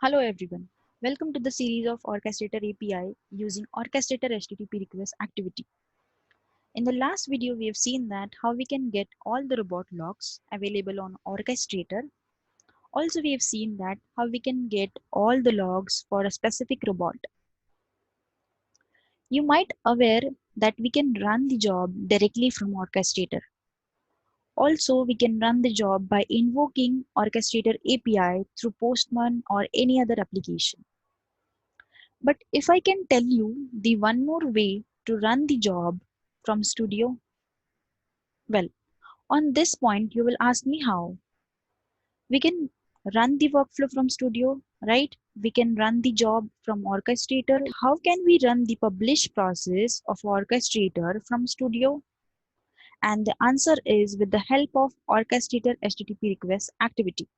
Hello everyone. Welcome to the series of Orchestrator API using Orchestrator HTTP request activity. In the last video, we have seen that how we can get all the robot logs available on Orchestrator. Also, we have seen that how we can get all the logs for a specific robot. You might aware that we can run the job directly from Orchestrator. Also, we can run the job by invoking Orchestrator API through Postman or any other application. But if I can tell you the one more way to run the job from Studio, well, on this point, you will ask me how. We can run the workflow from Studio, right? We can run the job from Orchestrator. How can we run the publish process of Orchestrator from Studio? And the answer is with the help of Orchestrator HTTP request activity.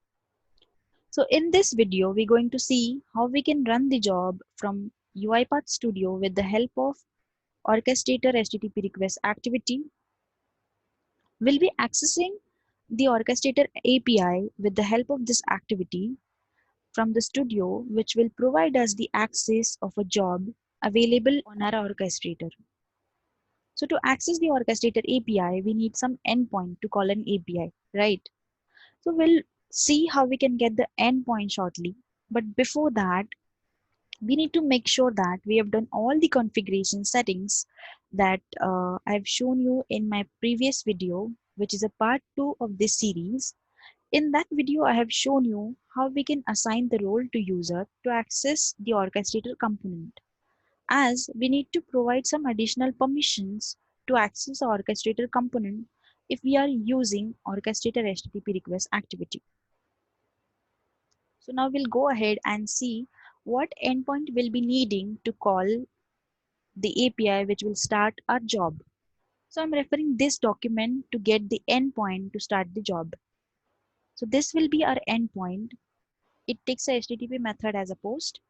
So in this video, we're going to see how we can run the job from UiPath Studio with the help of Orchestrator HTTP request activity. Will be accessing the Orchestrator API with the help of this activity from the studio, which will provide us the access of a job available on our orchestrator. So to access the Orchestrator API, we need some endpoint to call an API, right? So we'll see how we can get the endpoint shortly. But before that, we need to make sure that we have done all the configuration settings that I've shown you in my previous video, which is a part 2 of this series. In that video, I have shown you how we can assign the role to user to access the orchestrator component, as we need to provide some additional permissions to access the orchestrator component if we are using orchestrator HTTP request activity. So now we'll go ahead and see what endpoint we'll be needing to call the API which will start our job. So I'm referring this document to get the endpoint to start the job. So this will be our endpoint. It takes a HTTP method as a post,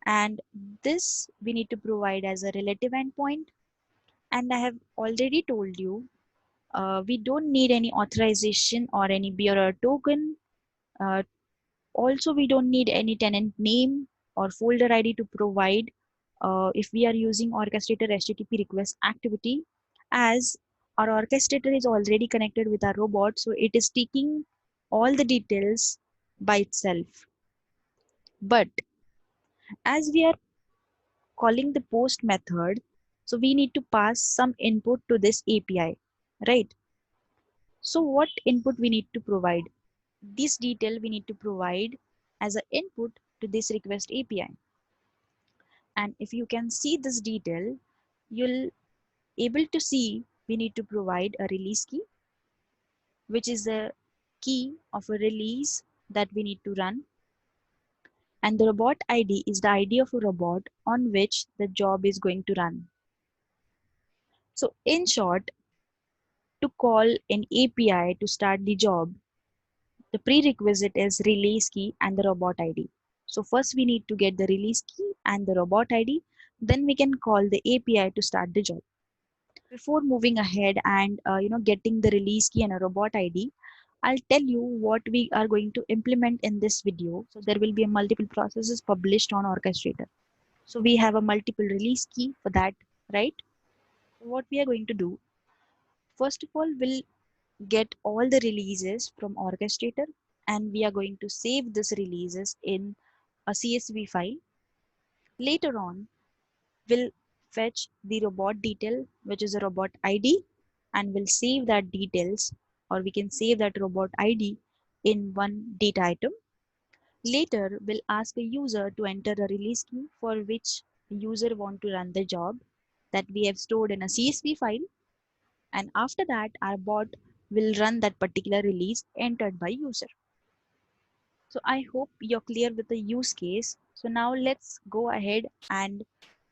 and this we need to provide as a relative endpoint. And I have already told you we don't need any authorization or any bearer token. Uh, Also, we don't need any tenant name or folder ID to provide if we are using orchestrator HTTP request activity, as our orchestrator is already connected with our robot, so it is taking all the details by itself. But as we are calling the post method, so we need to pass some input to this API, right? So what input we need to provide? This detail we need to provide as an input to this request API. And if you can see this detail, you'll able to see we need to provide a release key, which is the key of a release that we need to run. And the robot ID is the ID of a robot on which the job is going to run. So in short, to call an API to start the job, the prerequisite is release key and the robot ID. So first we need to get the release key and the robot ID, then we can call the API to start the job. Before moving ahead and getting the release key and a robot ID, I'll tell you what we are going to implement in this video. So there will be a multiple processes published on Orchestrator. So we have a multiple release key for that, right? So what we are going to do, first of all, we'll get all the releases from Orchestrator, and we are going to save these releases in a CSV file. Later on, we'll fetch the robot detail, which is a robot ID, and we'll save that details, or we can save that robot ID in one data item. Later, we'll ask a user to enter a release key for which user want to run the job that we have stored in a CSV file. And after that, our bot will run that particular release entered by user. So I hope you're clear with the use case. So now let's go ahead and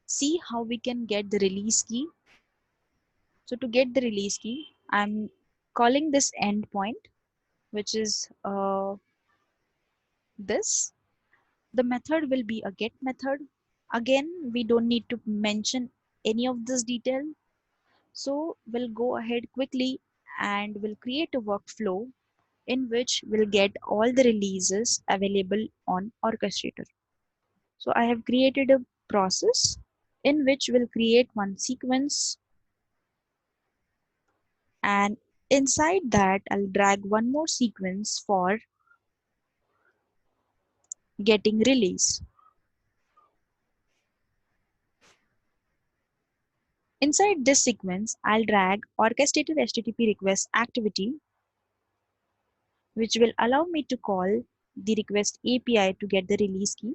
see how we can get the release key. So to get the release key, I'm calling this endpoint, which is this. The method will be a get method. Again, we don't need to mention any of this detail. So we'll go ahead quickly and we'll create a workflow in which we'll get all the releases available on Orchestrator. So I have created a process in which we'll create one sequence, and inside that I'll drag one more sequence for getting release. Inside this sequence, I'll drag orchestrator HTTP request activity, which will allow me to call the request API to get the release key.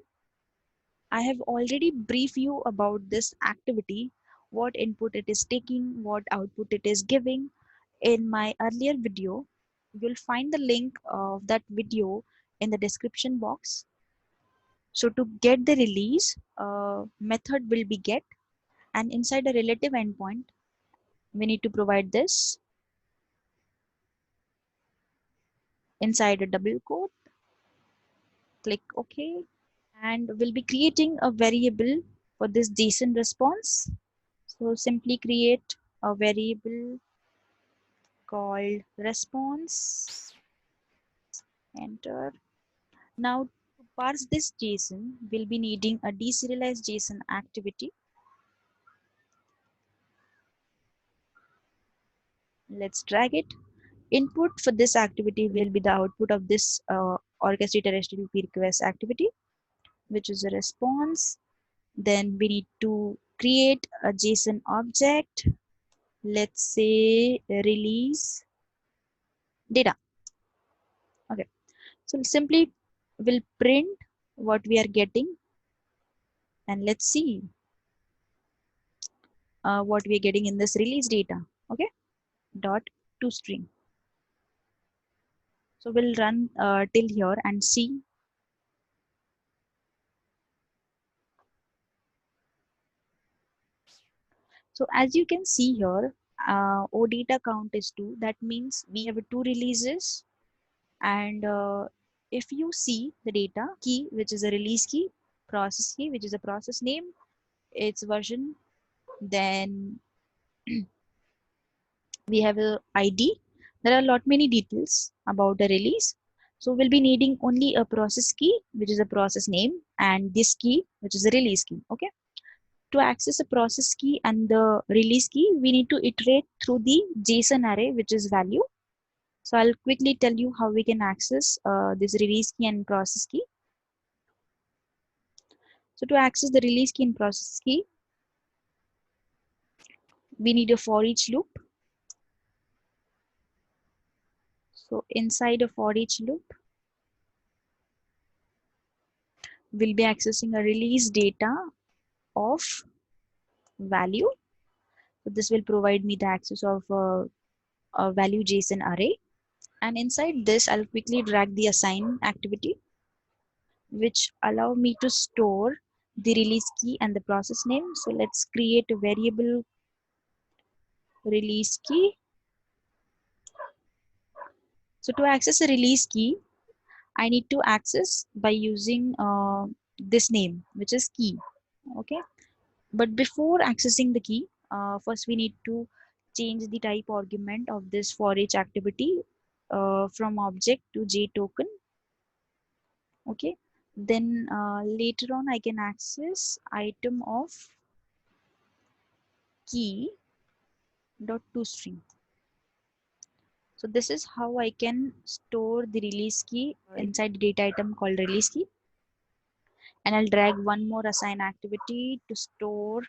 I have already briefed you about this activity, what input it is taking, what output it is giving in my earlier video. You'll find the link of that video in the description box. So to get the release, method will be get, and inside a relative endpoint, we need to provide this inside a double quote, click OK, and we'll be creating a variable for this JSON response. So simply create a variable called response, enter. Now to parse this JSON, we'll be needing a deserialized JSON activity. Let's drag it. Input for this activity will be the output of this orchestrator HTTP request activity, which is a response. Then we need to create a JSON object. Let's say release data. Okay. So simply we'll print what we are getting, and let's see what we are getting in this release data. Okay. Dot to string. So we'll run till here and see. So as you can see here, O data count is 2. That means we have 2 releases. And if you see the data key, which is a release key, process key, which is a process name, its version, then we have a ID. There are a lot many details about the release. So we'll be needing only a process key, which is a process name, and this key, which is a release key. Okay. To access a process key and the release key, we need to iterate through the JSON array, which is value. So I'll quickly tell you how we can access this release key and process key. So to access the release key and process key, we need a for each loop. So inside a for each loop, we'll be accessing a release data of value. So this will provide me the access of a value JSON array. And inside this, I'll quickly drag the assign activity, which allow me to store the release key and the process name. So let's create a variable release key. So to access a release key, I need to access by using this name, which is key. Okay. But before accessing the key, first we need to change the type argument of this for each activity from object to JToken. Okay. Then later on, I can access item of key dot toString. So this is how I can store the release key inside the data item called release key. And I'll drag one more assign activity to store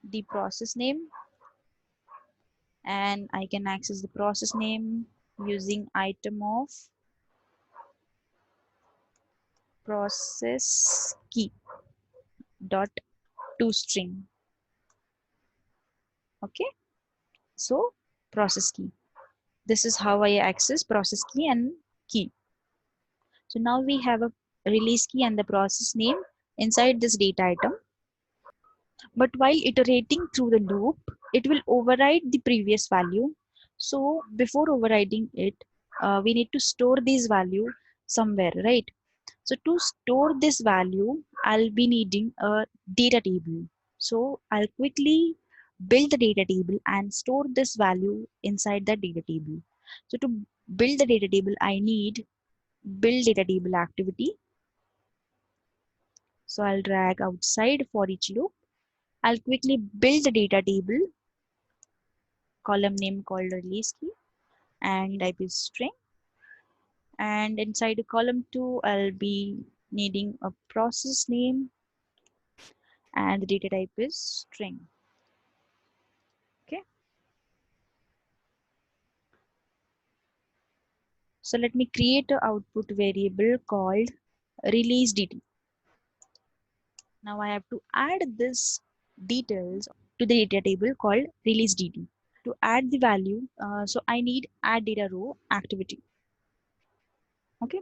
the process name, and I can access the process name using item of process key dot toString. Okay, so process key. This is how I access process key and key. So now we have a release key and the process name inside this data item. But while iterating through the loop, it will override the previous value. So before overriding it, we need to store this value somewhere, right? So to store this value, I'll be needing a data table. So I'll quickly build the data table and store this value inside the data table. So to build the data table, I need build data table activity. So I'll drag outside for each loop. I'll quickly build the data table, column name called release key, and type is string. And inside the column 2, I'll be needing a process name, and the data type is string. Okay. So let me create an output variable called release dt. Now I have to add this details to the data table called release dt. To add the value, so I need add data row activity. Okay.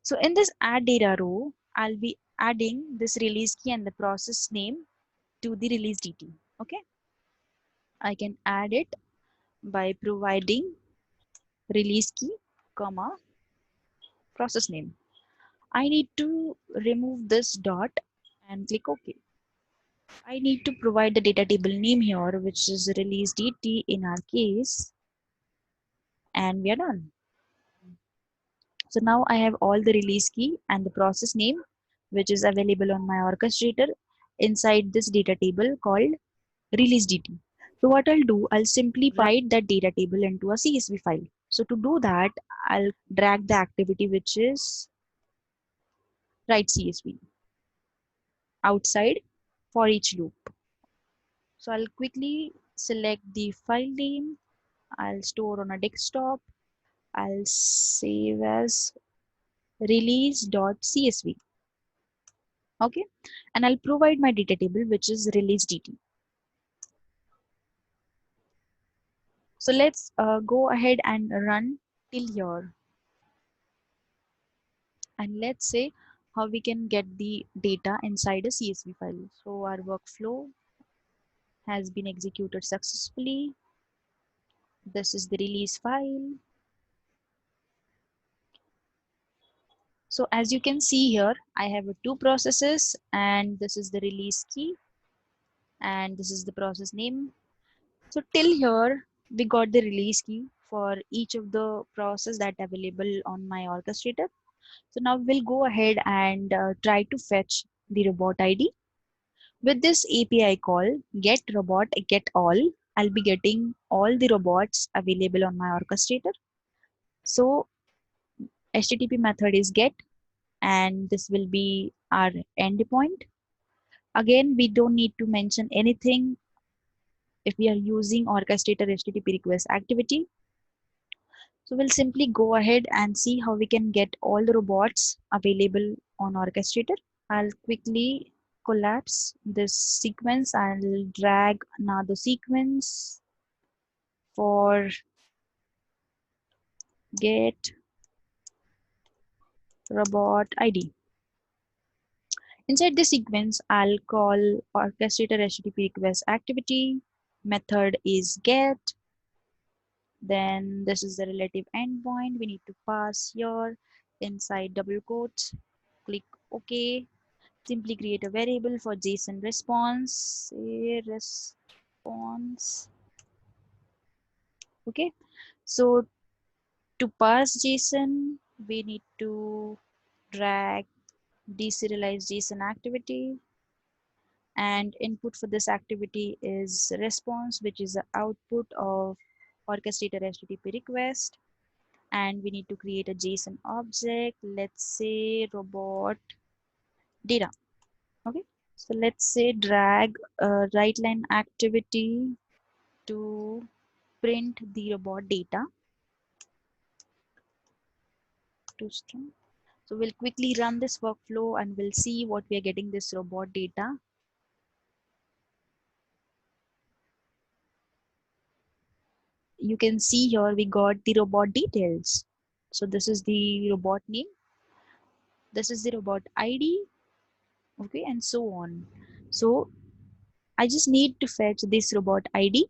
So in this add data row, I'll be adding this release key and the process name to the release dt. Okay. I can add it by providing release key, comma, process name. I need to remove this dot and click OK. I need to provide the data table name here, which is release dt in our case, and we are done. So now I have all the release key and the process name, which is available on my orchestrator inside this data table called release dt. So what I'll do, I'll simply write that data table into a CSV file. So to do that, I'll drag the activity which is write CSV outside for each loop. So I'll quickly select the file name. I'll store on a desktop. I'll save as release.csv. Okay. And I'll provide my data table, which is release dt. So let's go ahead and run till here. And let's say how we can get the data inside a CSV file. So our workflow has been executed successfully. This is the release file. So as you can see here, I have two processes, and this is the release key and this is the process name. So till here, we got the release key for each of the process that available on my orchestrator. So now we'll go ahead and try to fetch the robot ID. With this API call, get robot get all, I'll be getting all the robots available on my orchestrator. So HTTP method is get, and this will be our endpoint. Again, we don't need to mention anything if we are using orchestrator HTTP request activity. So we'll simply go ahead and see how we can get all the robots available on orchestrator. I'll quickly collapse this sequence. I'll drag another sequence for get robot ID. Inside the sequence, I'll call orchestrator HTTP request activity. Method is get. Then this is the relative endpoint. We need to pass here inside double quotes. Click OK. Simply create a variable for JSON response. Say response. Okay. So to parse JSON, we need to drag deserialize JSON activity, and input for this activity is response, which is the output of orchestrator HTTP request. And we need to create a JSON object. Let's say robot data. Okay. So let's say drag write line activity to print the robot data to string. So we'll quickly run this workflow and we'll see what we are getting this robot data. You can see here we got the robot details. So this is the robot name, this is the robot ID, okay, and so on. So I just need to fetch this robot ID,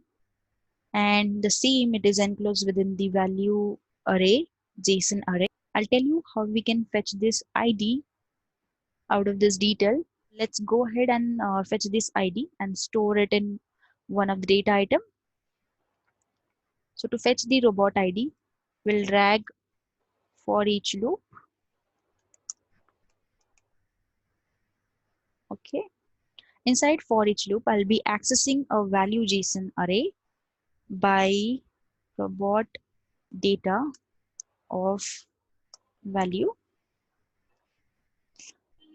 and the same it is enclosed within the value array, JSON array. I'll tell you how we can fetch this ID out of this detail. Let's go ahead and fetch this ID and store it in one of the data item. So to fetch the robot ID, We'll drag for each loop. Okay. Inside for each loop, I'll be accessing a value JSON array by robot data of value.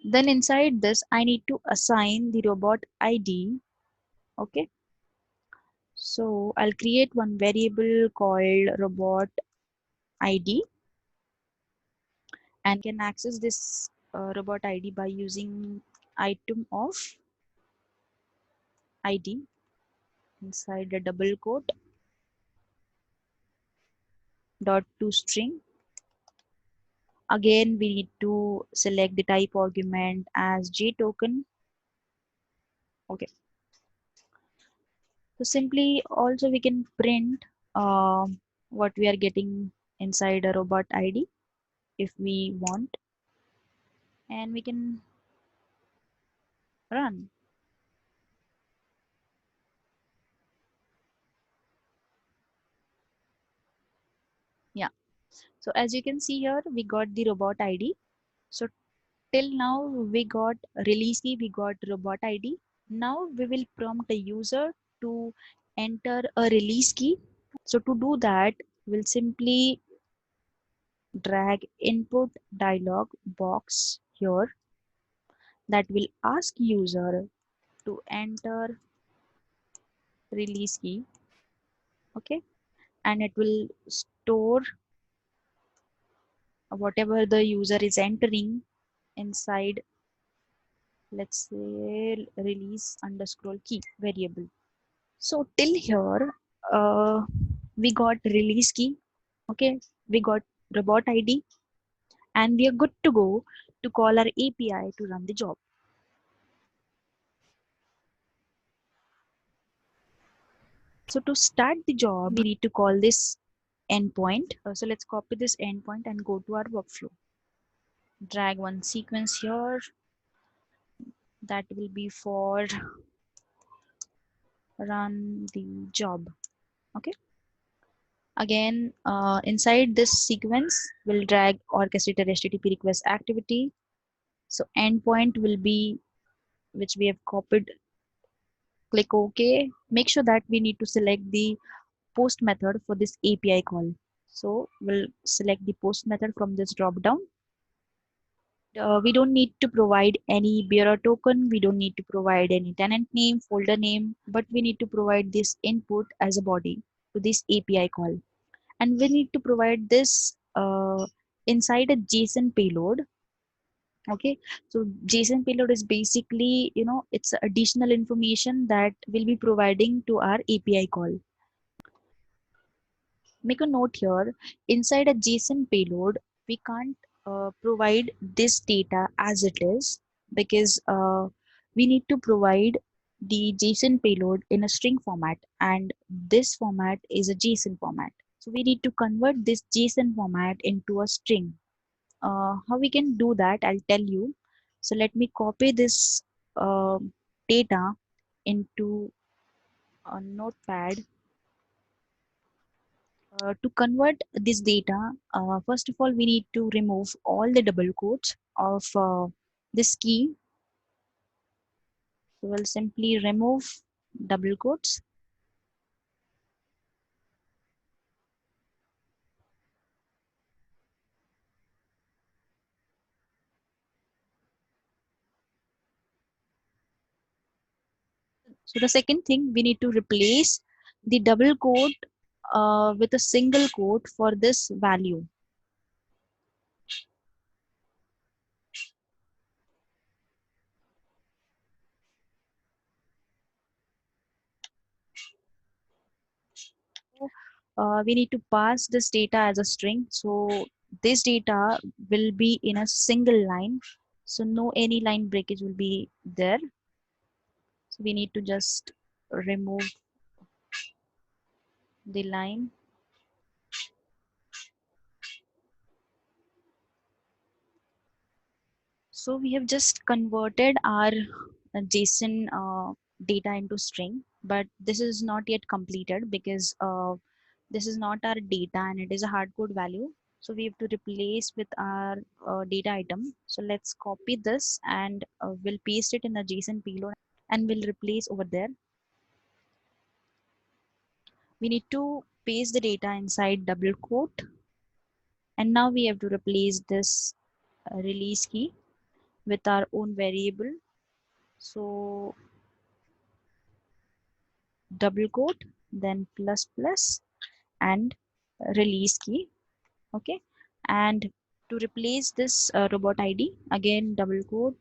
Then inside this, I need to assign the robot ID. Okay. So I'll create one variable called robot ID, and can access this robot ID by using item of ID inside the double quote dot to string. Again, we need to select the type argument as JToken. Okay. So simply also we can print what we are getting inside a robot ID if we want, and we can run. Yeah. So as you can see here, we got the robot ID. So till now we got release key, we got robot ID. Now we will prompt a user to enter a release key. So to do that, we'll simply drag input dialog box here that will ask user to enter release key. Okay, and it will store whatever the user is entering inside, let's say release underscore key variable. So till here, we got release key. Okay, we got robot ID, and we are good to go to call our API to run the job. So to start the job, we need to call this endpoint. So let's copy this endpoint and go to our workflow. Drag one sequence here. That will be for run the job. Okay. Again, inside this sequence, we'll drag orchestrator HTTP request activity. So endpoint will be which we have copied. Click OK. Make sure that we need to select the post method for this API call. So we'll select the post method from this drop down. We don't need to provide any bearer token. We don't need to provide any tenant name, folder name, but we need to provide this input as a body to this API call. And we need to provide this inside a JSON payload. Okay, so JSON payload is basically, it's additional information that we'll be providing to our API call. Make a note here, inside a JSON payload, we can't provide this data as it is, because we need to provide the JSON payload in a string format, and this format is a JSON format. So we need to convert this JSON format into a string. How we can do that, I'll tell you. So let me copy this uh, data into a notepad. To convert this data, first of all, we need to remove all the double quotes of this key. So we'll simply remove double quotes. So the second thing, we need to replace the double quote with a single quote for this value. We need to pass this data as a string. So this data will be in a single line. So no any line breakage will be there. So we need to just remove the line. So we have just converted our JSON data into string, but this is not yet completed because This is not our data and it is a hard code value. So we have to replace with our data item. So let's copy this and we'll paste it in a JSON payload and we'll replace over there. We need to paste the data inside double quote. And now we have to replace this release key with our own variable. So double quote, then plus plus and release key. Okay. And to replace this robot ID, again double quote,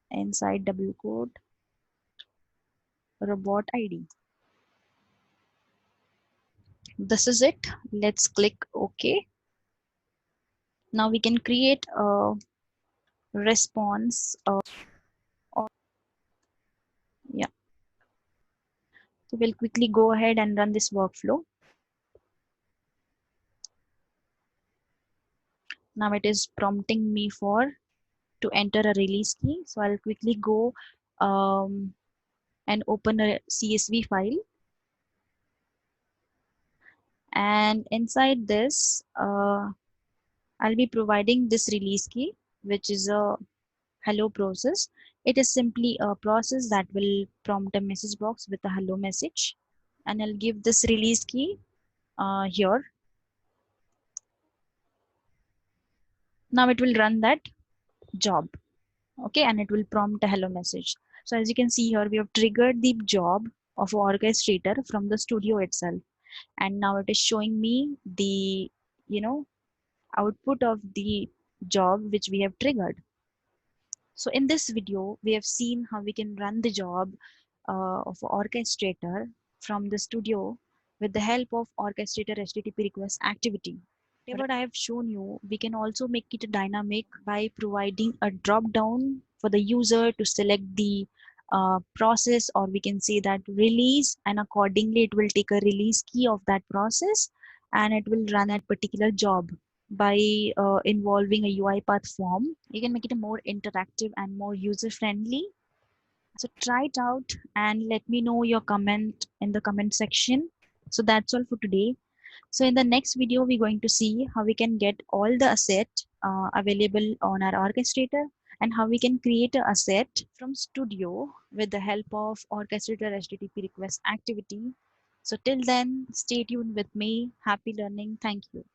inside double quote, robot ID. This is it. Let's click OK. Now we can create a response. Or, yeah. So we'll quickly go ahead and run this workflow. Now it is prompting me to enter a release key. So I'll quickly go and open a CSV file. And inside this, I'll be providing this release key, which is a hello process. It is simply a process that will prompt a message box with a hello message. And I'll give this release key here. Now it will run that job. Okay, and it will prompt a hello message. So as you can see here, we have triggered the job of orchestrator from the studio itself. And now it is showing me the, you know, output of the job which we have triggered. So in this video, we have seen how we can run the job of orchestrator from the studio with the help of orchestrator HTTP request activity. Whatever I have shown you, we can also make it dynamic by providing a drop down for the user to select the process, or we can say that release, and accordingly it will take a release key of that process and it will run that particular job. By involving a UiPath form, you can make it a more interactive and more user friendly. So try it out and let me know your comment in the comment section. So that's all for today. So in the next video, we're going to see how we can get all the asset available on our orchestrator and how we can create an asset from studio with the help of orchestrator HTTP request activity. So till then, stay tuned with me. Happy learning. Thank you.